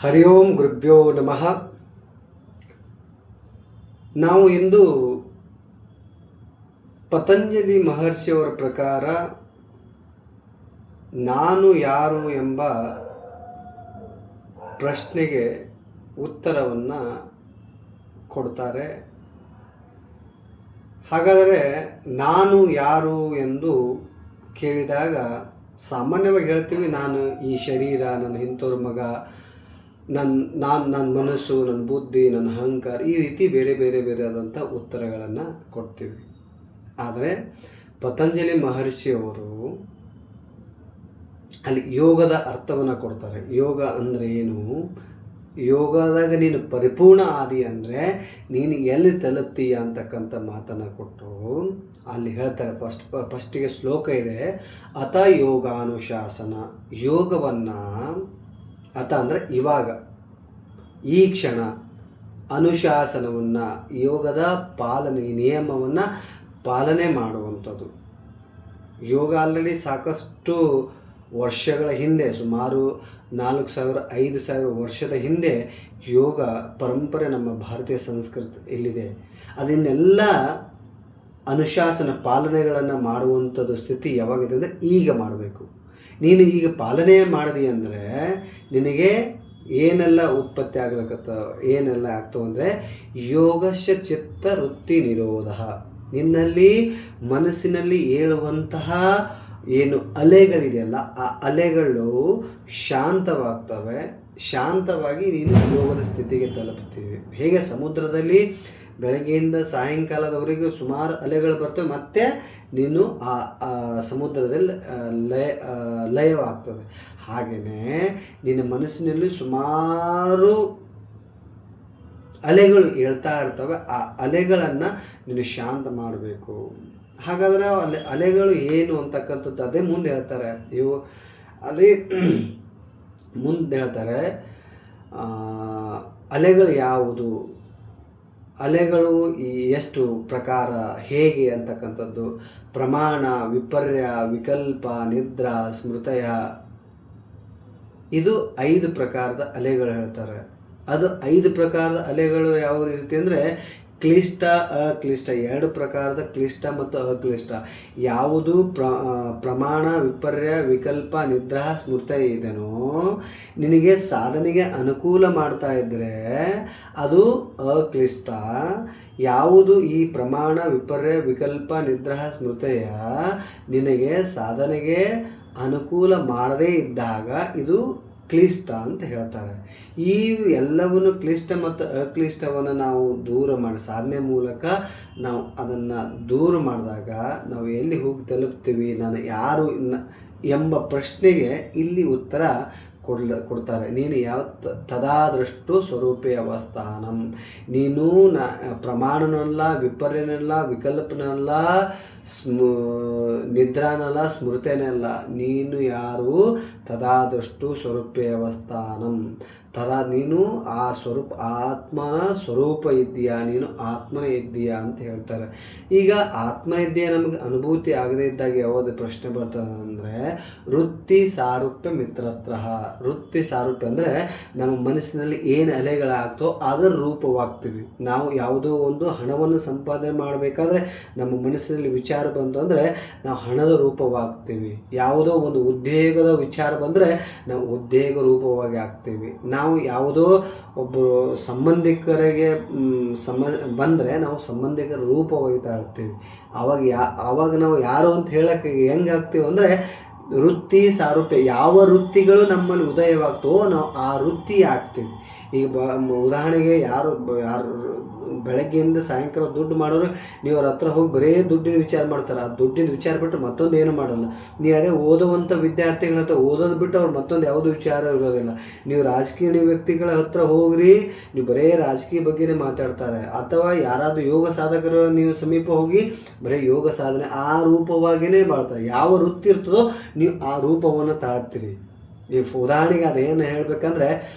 ಹರಿ ಓಂ ಗುರುಭ್ಯೋ ನಮಃ. ನಾವು ಇಂದು ಪತಂಜಲಿ ಮಹರ್ಷಿಯವರ ಪ್ರಕಾರ ನಾನು ಯಾರು ಎಂಬ ಪ್ರಶ್ನೆಗೆ ಉತ್ತರವನ್ನು ಕೊಡ್ತಾರೆ. ಹಾಗಾದರೆ ನಾನು ಯಾರು ಎಂದು ಕೇಳಿದಾಗ ಸಾಮಾನ್ಯವಾಗಿ ಹೇಳ್ತೀವಿ, ನಾನು ಈ ಶರೀರ, ನನ್ನ ಇಂಥವ್ರ ಮಗ, ನನ್ನ ಮನಸ್ಸು, ನನ್ನ ಬುದ್ಧಿ, ನನ್ನ ಅಹಂಕಾರ, ಈ ರೀತಿ ಬೇರೆ ಬೇರೆ ಆದಂಥ ಉತ್ತರಗಳನ್ನು ಕೊಡ್ತೀವಿ. ಆದರೆ ಪತಂಜಲಿ ಮಹರ್ಷಿಯವರು ಅಲ್ಲಿ ಯೋಗದ ಅರ್ಥವನ್ನು ಕೊಡ್ತಾರೆ. ಯೋಗ ಅಂದರೆ ಏನು? ಯೋಗದಾಗ ನೀನು ಪರಿಪೂರ್ಣ ಆದಿ ಅಂದರೆ ನೀನು ಎಲ್ಲಿ ತಲುಪ್ತೀಯ ಅಂತಕ್ಕಂಥ ಮಾತನ್ನು ಕೊಟ್ಟು ಅಲ್ಲಿ ಹೇಳ್ತಾರೆ. ಫಸ್ಟಿಗೆ ಶ್ಲೋಕ ಇದೆ, ಅಥ ಯೋಗಾನುಶಾಸನ. ಯೋಗವನ್ನು, ಅಥ ಅಂದರೆ ಇವಾಗ, ಈ ಕ್ಷಣ, ಅನುಶಾಸನವನ್ನು, ಯೋಗದ ಪಾಲನೆ, ನಿಯಮವನ್ನು ಪಾಲನೆ ಮಾಡುವಂಥದ್ದು. ಯೋಗ ಆಲ್ರೆಡಿ ಸಾಕಷ್ಟು ವರ್ಷಗಳ ಹಿಂದೆ, ಸುಮಾರು 4,000-5,000 ವರ್ಷದ ಹಿಂದೆ ಯೋಗ ಪರಂಪರೆ ನಮ್ಮ ಭಾರತೀಯ ಸಂಸ್ಕೃತಿ ಇಲ್ಲಿದೆ. ಅದನ್ನೆಲ್ಲ ಅನುಶಾಸನ ಪಾಲನೆಗಳನ್ನು ಮಾಡುವಂಥದ್ದು ಸ್ಥಿತಿ ಯಾವಾಗಿದೆ ಅಂದರೆ ಈಗ ಮಾಡಬೇಕು. ನೀನು ಈಗ ಪಾಲನೆ ಮಾಡಿದಿ ಅಂದರೆ ನಿನಗೆ ಏನೆಲ್ಲ ಉತ್ಪತ್ತಿ ಏನೆಲ್ಲ ಆಗ್ತವೆ ಅಂದರೆ ಯೋಗಶ ಚಿತ್ತ ವೃತ್ತಿ ನಿರೋಧ. ನಿನ್ನಲ್ಲಿ ಮನಸ್ಸಿನಲ್ಲಿ ಏಳುವಂತಹ ಏನು ಅಲೆಗಳಿದೆಯಲ್ಲ, ಆ ಅಲೆಗಳು ಶಾಂತವಾಗ್ತವೆ. ಶಾಂತವಾಗಿ ನೀನು ಯೋಗದ ಸ್ಥಿತಿಗೆ ತಲುಪ್ತೀವಿ. ಹೇಗೆ ಸಮುದ್ರದಲ್ಲಿ ಬೆಳಗ್ಗೆಯಿಂದ ಸಾಯಂಕಾಲದವರೆಗೂ ಸುಮಾರು ಅಲೆಗಳು ಬರ್ತವೆ, ಮತ್ತು ನೀನು ಆ ಸಮುದ್ರದಲ್ಲಿ ಲಯವಾಗ್ತವೆ. ಹಾಗೆಯೇ ನಿನ್ನ ಮನಸ್ಸಿನಲ್ಲಿ ಸುಮಾರು ಅಲೆಗಳು ಹೇಳ್ತಾ ಇರ್ತವೆ. ಆ ಅಲೆಗಳನ್ನು ನೀನು ಶಾಂತ ಮಾಡಬೇಕು. ಹಾಗಾದರೆ ಅಲೆಗಳು ಏನು ಅಂತಕ್ಕಂಥದ್ದು ಅದೇ ಮುಂದೆ ಹೇಳ್ತಾರೆ. ಅದೇ ಮುಂದೆ ಹೇಳ್ತಾರೆ, ಅಲೆಗಳು ಯಾವುದು, ಅಲೆಗಳು ಎಷ್ಟು ಪ್ರಕಾರ, ಹೇಗೆ ಅಂತಕ್ಕಂಥದ್ದು, ಪ್ರಮಾಣ, ವಿಪರ್ಯ, ವಿಕಲ್ಪ, ನಿದ್ರಾ, ಸ್ಮೃತಯ, ಇದು 5 ಪ್ರಕಾರದ ಅಲೆಗಳು ಹೇಳ್ತಾರೆ. ಅದು 5 ಪ್ರಕಾರದ ಅಲೆಗಳು ಯಾವ ರೀತಿ ಅಂದರೆ ಕ್ಲಿಷ್ಟ, ಅಕ್ಲಿಷ್ಟ, 2 ಪ್ರಕಾರದ ಕ್ಲಿಷ್ಟ ಮತ್ತು ಅಕ್ಲಿಷ್ಟ. ಯಾವುದು ಪ್ರಮಾಣ, ವಿಪರ್ಯ, ವಿಕಲ್ಪ, ನಿದ್ರಾ, ಸ್ಮೃತಿ ಇದೆನೋ, ನಿನಗೆ ಸಾಧನೆಗೆ ಅನುಕೂಲ ಮಾಡ್ತಾ ಇದ್ದರೆ ಅದು ಅಕ್ಲಿಷ್ಟ. ಯಾವುದು ಈ ಪ್ರಮಾಣ, ವಿಪರ್ಯ, ವಿಕಲ್ಪ, ನಿದ್ರಾ, ಸ್ಮೃತಿಯ ನಿನಗೆ ಸಾಧನೆಗೆ ಅನುಕೂಲ ಮಾಡದೇ ಇದ್ದಾಗ ಇದು ಕ್ಲಿಷ್ಟ ಅಂತ ಹೇಳ್ತಾರೆ. ಈ ಎಲ್ಲವನ್ನು ಕ್ಲಿಷ್ಟ ಮತ್ತು ಅಕ್ಲಿಷ್ಟವನ್ನು ನಾವು ದೂರ ಮಾಡಿ, ಸಾಧನೆ ಮೂಲಕ ನಾವು ಅದನ್ನು ದೂರ ಮಾಡಿದಾಗ ನಾವು ಎಲ್ಲಿ ಹೋಗಿ ತಲುಪ್ತೀವಿ, ನಾನು ಯಾರು ಎಂಬ ಪ್ರಶ್ನೆಗೆ ಇಲ್ಲಿ ಉತ್ತರ ಕೊಡ್ತಾರೆ. ನೀನು ಯಾವ ತದಾದೃಷ್ಟು ಸ್ವರೂಪೇ ಅವಸ್ಥಾನಂ. ನೀನು ಪ್ರಮಾಣನಲ್ಲ, ವಿಪರ್ಯನಲ್ಲ, ವಿಕಲ್ಪನಲ್ಲ, ನಿದ್ರಾನಲ್ಲ, ಸ್ಮೃತಿನಲ್ಲ. ನೀನು ಯಾರು? ತದಾದೃಷ್ಟು ಸ್ವರೂಪೇ ಅವಸ್ಥಾನಂ. ನೀನು ಆ ಸ್ವರೂಪ, ಆತ್ಮನ ಸ್ವರೂಪ ಇದ್ದೀಯಾ, ನೀನು ಆತ್ಮನೇ ಇದ್ದೀಯಾ ಅಂತ ಹೇಳ್ತಾರೆ. ಈಗ ಆತ್ಮ ಇದ್ದೀಯಾ ನಮಗೆ ಅನುಭೂತಿ ಆಗದೇ ಇದ್ದಾಗ ಯಾವುದು ಪ್ರಶ್ನೆ ಬರ್ತದೆ ಅಂದರೆ ವೃತ್ತಿ ಸಾರೂಪ್ಯ ಮಿತ್ರತ್ರ. ವೃತ್ತಿ ಸಾರೂಪ್ಯ ಅಂದರೆ ನಮ್ಮ ಮನಸ್ಸಿನಲ್ಲಿ ಏನು ಅಲೆಗಳಾಗ್ತೋ ಅದರ ರೂಪವಾಗ್ತೀವಿ. ನಾವು ಯಾವುದೋ ಒಂದು ಹಣವನ್ನು ಸಂಪಾದನೆ ಮಾಡಬೇಕಾದ್ರೆ ನಮ್ಮ ಮನಸ್ಸಿನಲ್ಲಿ ವಿಚಾರ ಬಂತು ಅಂದರೆ ನಾವು ಹಣದ ರೂಪವಾಗ್ತೀವಿ. ಯಾವುದೋ ಒಂದು ಉದ್ಯೋಗದ ವಿಚಾರ ಬಂದರೆ ನಾವು ಉದ್ಯೋಗ ರೂಪವಾಗಿ ಆಗ್ತೀವಿ. ನಾವು ಯಾವುದೋ ಒಬ್ಬರು ಸಂಬಂಧಿಕರಿಗೆ ಬಂದರೆ ನಾವು ಸಂಬಂಧಿಕರ ರೂಪವಾಗಿ ತಾಳ್ತೀವಿ. ಆವಾಗ ನಾವು ಯಾರು ಅಂತ ಹೇಳೋಕ್ಕೆ ಹೆಂಗೆ ಆಗ್ತೀವಿ ಅಂದರೆ ವೃತ್ತಿ ಸಾರೂಪ್ಯ. ಯಾವ ವೃತ್ತಿಗಳು ನಮ್ಮಲ್ಲಿ ಉದಯವಾಗ್ತವೋ ನಾವು ಆ ವೃತ್ತಿ ಆಗ್ತೀವಿ. ಈಗ ಉದಾಹರಣೆಗೆ ಯಾರು ಬೆಳಗ್ಗೆಯಿಂದ ಸಾಯಂಕಾಲ ದುಡ್ಡು ಮಾಡೋರು, ನೀವು ಅವ್ರ ಹತ್ರ ಹೋಗಿ ಬರೀ ದುಡ್ಡಿನ ವಿಚಾರ ಮಾಡ್ತಾರೆ. ಆ ದುಡ್ಡಿನ ವಿಚಾರ ಬಿಟ್ಟು ಮತ್ತೊಂದು ಏನು ಮಾಡಲ್ಲ. ನೀವು ಅದೇ ಓದುವಂಥ ವಿದ್ಯಾರ್ಥಿಗಳ ಹತ್ರ ಓದೋದು ಬಿಟ್ಟು ಅವ್ರು ಮತ್ತೊಂದು ಯಾವುದೂ ವಿಚಾರ ಇರೋದಿಲ್ಲ. ನೀವು ರಾಜಕೀಯ ವ್ಯಕ್ತಿಗಳ ಹತ್ರ ಹೋಗ್ರಿ, ನೀವು ಬರೀ ರಾಜಕೀಯ ಬಗ್ಗೆನೇ ಮಾತಾಡ್ತಾರೆ. ಅಥವಾ ಯಾರಾದರೂ ಯೋಗ ಸಾಧಕರು ನೀವು ಸಮೀಪ ಹೋಗಿ ಬರೀ ಯೋಗ ಸಾಧನೆ ಆ ರೂಪವಾಗಿಯೇ ಮಾಡ್ತಾರೆ. ಯಾವ ವೃತ್ತಿ ಇರ್ತದೋ ನೀವು ಆ ರೂಪವನ್ನು ತಾಳ್ತೀರಿ. ಈ ಉದಾಹರಣೆಗೆ ಅದೇನು ಹೇಳಬೇಕಂದ್ರೆ,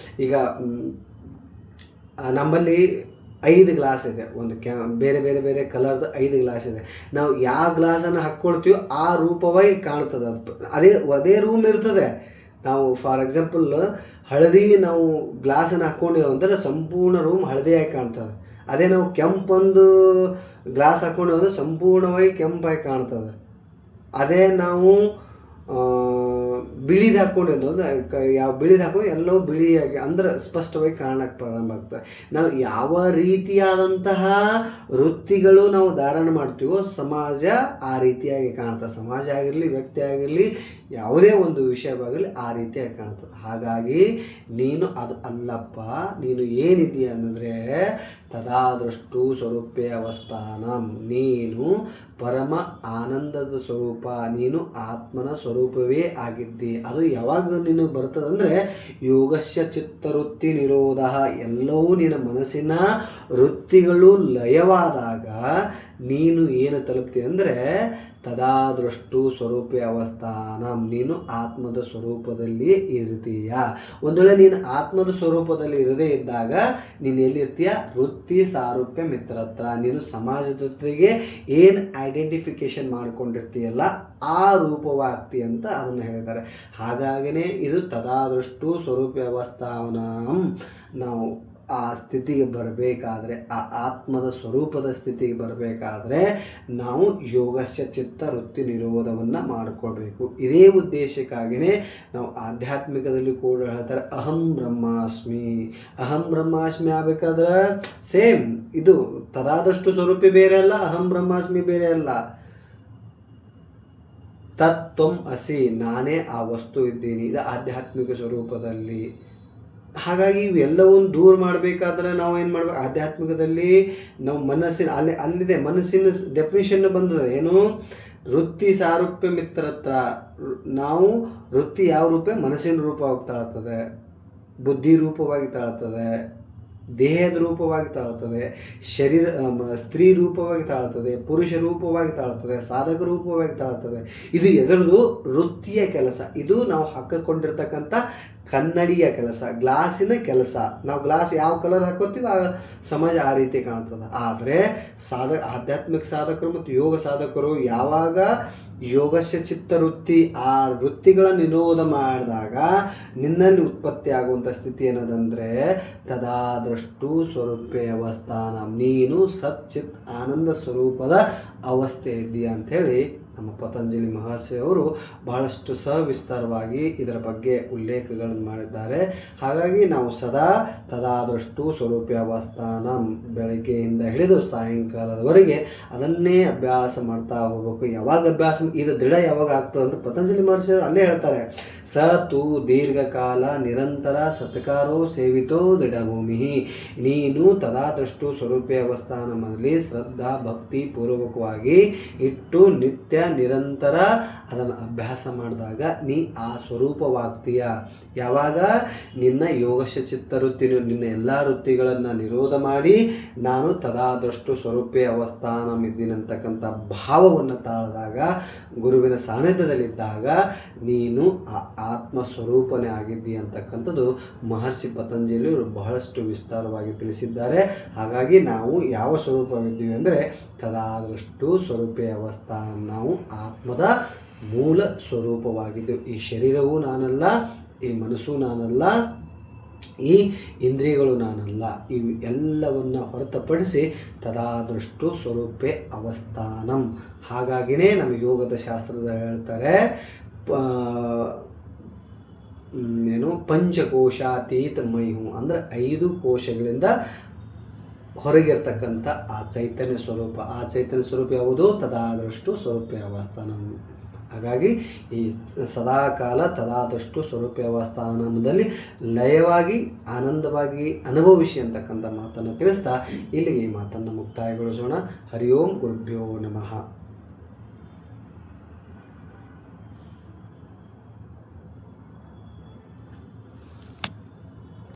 ಈಗ ನಮ್ಮಲ್ಲಿ 5 ಗ್ಲಾಸ್ ಇದೆ. ಒಂದು ಬೇರೆ ಬೇರೆ ಬೇರೆ ಕಲರ್ದು 5 ಗ್ಲಾಸ್ ಇದೆ. ನಾವು ಯಾವ ಗ್ಲಾಸನ್ನು ಹಾಕ್ಕೊಳ್ತೀವೋ ಆ ರೂಪವಾಗಿ ಕಾಣ್ತದೆ. ಅದು ಅದೇ ರೂಮ್ ಇರ್ತದೆ. ನಾವು ಫಾರ್ ಎಕ್ಸಾಂಪಲ್ ಹಳದಿ ನಾವು ಗ್ಲಾಸನ್ನು ಹಾಕ್ಕೊಂಡೇವು ಅಂದರೆ ಸಂಪೂರ್ಣ ರೂಮ್ ಹಳದಿಯಾಗಿ ಕಾಣ್ತದೆ. ಅದೇ ನಾವು ಕೆಂಪೊಂದು ಗ್ಲಾಸ್ ಹಾಕ್ಕೊಂಡೇವು ಅಂದರೆ ಸಂಪೂರ್ಣವಾಗಿ ಕೆಂಪಾಗಿ ಕಾಣ್ತದೆ. ಅದೇ ನಾವು ಬಿಳಿದು ಹಾಕ್ಕೊಂಡಿದ್ದು ಅಂದರೆ ಯಾವ ಬಿಳಿದು ಹಾಕೊಂಡು ಎಲ್ಲವೂ ಬಿಳಿಯಾಗಿ ಅಂದ್ರೆ ಸ್ಪಷ್ಟವಾಗಿ ಕಾಣಕ್ಕೆ ಪ್ರಾರಂಭ ಆಗ್ತದೆ. ನಾವು ಯಾವ ರೀತಿಯಾದಂತಹ ವೃತ್ತಿಗಳು ನಾವು ಧಾರಣ ಮಾಡ್ತೀವೋ ಸಮಾಜ ಆ ರೀತಿಯಾಗಿ ಕಾಣ್ತದೆ. ಸಮಾಜ ಆಗಿರಲಿ, ವ್ಯಕ್ತಿ ಆಗಿರಲಿ, ಯಾವುದೇ ಒಂದು ವಿಷಯವಾಗಲಿ ಆ ರೀತಿಯಾಗಿ ಕಾಣ್ತದೆ. ಹಾಗಾಗಿ ನೀನು ಅದು ಅಲ್ಲಪ್ಪ, ನೀನು ಏನಿದೆಯಾ ಅನ್ನಂದರೆ ತದಾದೃಷ್ಟು ಸ್ವರೂಪೇ ಅವಸ್ಥಾನಂ, ನೀನು ಪರಮ ಆನಂದದ ಸ್ವರೂಪ, ನೀನು ಆತ್ಮನ ಸ್ವರೂಪವೇ ಆಗಿದ್ದಿ. ಅದು ಯಾವಾಗ ನೀನು ಬರ್ತದಂದರೆ ಯೋಗಸ್ಯ ಚಿತ್ತವೃತ್ತಿ ನಿರೋಧ, ಎಲ್ಲವೂ ನಿನ್ನ ಮನಸ್ಸಿನ ವೃತ್ತಿಗಳು ಲಯವಾದಾಗ ನೀನು ಏನು ತಲುಪ್ತಿ ಅಂದರೆ ತದಾದೃಷ್ಟು ಸ್ವರೂಪೇ ಅವಸ್ಥಾನಂ, ನೀನು ಆತ್ಮದ ಸ್ವರೂಪದಲ್ಲಿ ಇರ್ತೀಯ. ಒಂದು ವೇಳೆ ನೀನು ಆತ್ಮದ ಸ್ವರೂಪದಲ್ಲಿ ಇರದೇ ಇದ್ದಾಗ ನೀನು ಎಲ್ಲಿರ್ತೀಯ? ವೃತ್ತಿ ಸಾರೂಪ್ಯ ಮಿತ್ರತ್ರ, ನೀನು ಸಮಾಜದ ಜೊತೆಗೆ ಏನು ಐಡೆಂಟಿಫಿಕೇಶನ್ ಮಾಡ್ಕೊಂಡಿರ್ತೀಯಲ್ಲ ಆ ರೂಪವಾಗ್ತಿ ಅಂತ ಅದನ್ನು ಹೇಳಿದ್ದಾರೆ. ಹಾಗಾಗಿನೇ ಇದು ತದಾದೃಷ್ಟು ಸ್ವರೂಪೇ ಅವಸ್ಥಾನಂ. ನಾವು ಆ ಸ್ಥಿತಿಗೆ ಬರಬೇಕಾದ್ರೆ, ಆ ಆತ್ಮದ ಸ್ವರೂಪದ ಸ್ಥಿತಿಗೆ ಬರಬೇಕಾದ್ರೆ ನಾವು ಯೋಗಸ್ಯ ಚಿತ್ತ ವೃತ್ತಿ ನಿರೋಧವನ್ನು ಮಾಡಿಕೊಳ್ಬೇಕು. ಇದೇ ಉದ್ದೇಶಕ್ಕಾಗಿಯೇ ನಾವು ಆಧ್ಯಾತ್ಮಿಕದಲ್ಲಿ ಕೂಡ ಹೇಳ್ತಾರೆ ಅಹಂ ಬ್ರಹ್ಮಾಸ್ಮಿ. ಅಹಂ ಬ್ರಹ್ಮಾಸ್ಮಿ ಆಗಬೇಕಾದ್ರೆ ಸೇಮ್ ಇದು ತದಾದೃಷ್ಟು ಸ್ವರೂಪಿ ಬೇರೆ ಅಲ್ಲ, ಅಹಂ ಬ್ರಹ್ಮಾಸ್ಮಿ ಬೇರೆ ಅಲ್ಲ. ತತ್ವಂ ಅಸಿ, ನಾನೇ ಆ ವಸ್ತು ಇದ್ದೀನಿ, ಇದು ಆಧ್ಯಾತ್ಮಿಕ ಸ್ವರೂಪದಲ್ಲಿ. ಹಾಗಾಗಿ ಇವೆಲ್ಲವನ್ನು ದೂರ ಮಾಡಬೇಕಾದ್ರೆ ನಾವು ಏನು ಮಾಡಬೇಕು? ಆಧ್ಯಾತ್ಮಿಕದಲ್ಲಿ ನಾವು ಮನಸ್ಸಿನ ಅಲ್ಲಿದೆ ಮನಸ್ಸಿನ ಡೆಫಿನಿಷನ್ ಬಂದದ ಏನು? ವೃತ್ತಿ ಸಾರೂಪ್ಯ ಮಿತ್ರತ್ರ. ನಾವು ವೃತ್ತಿ ಯಾವ ರೂಪ? ಮನಸ್ಸಿನ ರೂಪವಾಗಿ ತಾಳ್ತದೆ, ಬುದ್ಧಿ ರೂಪವಾಗಿ ತಾಳ್ತದೆ, ದೇಹದ ರೂಪವಾಗಿ ತಾಳ್ತದೆ, ಶರೀರ ಸ್ತ್ರೀ ರೂಪವಾಗಿ ತಾಳ್ತದೆ, ಪುರುಷ ರೂಪವಾಗಿ ತಾಳ್ತದೆ, ಸಾಧಕ ರೂಪವಾಗಿ ತಾಳ್ತದೆ. ಇದು ಎದರದು? ವೃತ್ತಿಯ ಕೆಲಸ. ಇದು ನಾವು ಹಾಕಿಕೊಂಡಿರ್ತಕ್ಕಂಥ ಕನ್ನಡಿಯ ಕೆಲಸ, ಗ್ಲಾಸಿನ ಕೆಲಸ. ನಾವು ಗ್ಲಾಸ್ ಯಾವ ಕಲರ್ ಹಾಕೋತೀವಿ ಆ ಸಮಾಜ ಆ ರೀತಿ ಕಾಣ್ತದೆ. ಆದರೆ ಆಧ್ಯಾತ್ಮಿಕ ಸಾಧಕರು ಮತ್ತು ಯೋಗ ಸಾಧಕರು ಯಾವಾಗ ಯೋಗಸ್ಯ ಚಿತ್ತವೃತ್ತಿ ಆ ವೃತ್ತಿಗಳ ನಿರೋಧ ಮಾಡಿದಾಗ ನಿನ್ನಲ್ಲಿ ಉತ್ಪತ್ತಿ ಆಗುವಂಥ ಸ್ಥಿತಿ ಏನದಂದರೆ ತದಾದೃಷ್ಟು ಸ್ವರೂಪೇ ಅವಸ್ಥಾನ, ನೀನು ಸಚ್ಚಿತ್ ಆನಂದ ಸ್ವರೂಪದ ಅವಸ್ಥೆ ಇದ್ದೀಯ ಅಂಥೇಳಿ ನಮ್ಮ ಪತಂಜಲಿ ಮಹರ್ಷಿಯವರು ಬಹಳಷ್ಟು ಸವಿಸ್ತಾರವಾಗಿ ಇದರ ಬಗ್ಗೆ ಉಲ್ಲೇಖಗಳನ್ನು ಮಾಡಿದ್ದಾರೆ. ಹಾಗಾಗಿ ನಾವು ಸದಾ ತದಾದೃಷ್ಟು ಸ್ವರೂಪೇ ಅವಸ್ಥಾನ ಬೆಳಗ್ಗೆಯಿಂದ ಹಿಡಿದು ಸಾಯಂಕಾಲದವರೆಗೆ ಅದನ್ನೇ ಅಭ್ಯಾಸ ಮಾಡ್ತಾ ಹೋಗಬೇಕು. ಯಾವಾಗ ಅಭ್ಯಾಸ ಇದು ದೃಢ ಯಾವಾಗ ಆಗ್ತದೆ ಅಂತ ಪತಂಜಲಿ ಮಹರ್ಷಿಯವರು ಅಲ್ಲೇ ಹೇಳ್ತಾರೆ. ಸ ತು ದೀರ್ಘಕಾಲ ನಿರಂತರ ಸತ್ಕಾರೋ ಸೇವಿತೋ ದೃಢಭೂಮಿ. ನೀನು ತದಾದೃಷ್ಟು ಸ್ವರೂಪೇ ಅವಸ್ಥಾನದಲ್ಲಿ ಶ್ರದ್ಧಾ ಭಕ್ತಿ ಪೂರ್ವಕವಾಗಿ ಇಟ್ಟು ನಿತ್ಯ ನಿರಂತರ ಅದನ್ನು ಅಭ್ಯಾಸ ಮಾಡಿದಾಗ ನೀ ಆ ಸ್ವರೂಪವಾಗ್ತೀಯ. ಯಾವಾಗ ನಿನ್ನ ಯೋಗಸ್ಯ ಚಿತ್ತ ವೃತ್ತಿ, ನಿನ್ನ ಎಲ್ಲ ವೃತ್ತಿಗಳನ್ನು ನಿರೋಧ ಮಾಡಿ ನಾನು ತದಾದೃಷ್ಟು ಸ್ವರೂಪೇ ಅವಸ್ಥಾನ ಇದ್ದೀನಂತಕ್ಕಂಥ ಭಾವವನ್ನು ತಾಳಿದಾಗ, ಗುರುವಿನ ಸಾನ್ನಿಧ್ಯದಲ್ಲಿದ್ದಾಗ ನೀನು ಆ ಆತ್ಮ ಸ್ವರೂಪನೇ ಆಗಿದ್ದೀ ಅಂತಕ್ಕಂಥದ್ದು ಮಹರ್ಷಿ ಪತಂಜಲಿಯವರು ಬಹಳಷ್ಟು ವಿಸ್ತಾರವಾಗಿ ತಿಳಿಸಿದ್ದಾರೆ. ಹಾಗಾಗಿ ನಾವು ಯಾವ ಸ್ವರೂಪವಿದ್ದೀವಿ ಅಂದರೆ ತದಾದೃಷ್ಟು ಸ್ವರೂಪೇ ಅವಸ್ಥಾನ, ನಾವು ಆತ್ಮದ ಮೂಲ ಸ್ವರೂಪವಾಗಿದ್ದು. ಈ ಶರೀರವೂ ನಾನಲ್ಲ, ಈ ಮನಸ್ಸು ನಾನಲ್ಲ, ಈ ಇಂದ್ರಿಯಗಳು ನಾನಲ್ಲ. ಇವು ಎಲ್ಲವನ್ನು ಹೊರತುಪಡಿಸಿ ತದಾದೃಷ್ಟು ಸ್ವರೂಪೇ ಅವಸ್ಥಾನಂ. ಹಾಗಾಗಿನೇ ನಮ್ಮ ಯೋಗದ ಶಾಸ್ತ್ರದ ಹೇಳ್ತಾರೆ ಏನು ಪಂಚಕೋಶಾತೀತ ಮೈಹು ಅಂದರೆ 5 ಕೋಶಗಳಿಂದ ಹೊರಗಿರ್ತಕ್ಕಂಥ ಆ ಚೈತನ್ಯ ಸ್ವರೂಪ. ಆ ಚೈತನ್ಯ ಸ್ವರೂಪ ಯಾವುದು? ತದಾದೃಷ್ಟು ಸ್ವರೂಪೇ ಅವಸ್ಥಾನ. ಹಾಗಾಗಿ ಈ ಸದಾಕಾಲ ತದಾದೃಷ್ಟು ಸ್ವರೂಪೇ ಅವಸ್ಥಾನದಲ್ಲಿ ಲಯವಾಗಿ ಆನಂದವಾಗಿ ಅನುಭವಿಸಿ ಅಂತಕ್ಕಂಥ ಮಾತನ್ನು ತಿಳಿಸ್ತಾ ಇಲ್ಲಿಗೆ ಈ ಮಾತನ್ನು ಮುಕ್ತಾಯಗೊಳಿಸೋಣ. ಹರಿ ಓಂ ಗುರುಭ್ಯೋ ನಮಃ.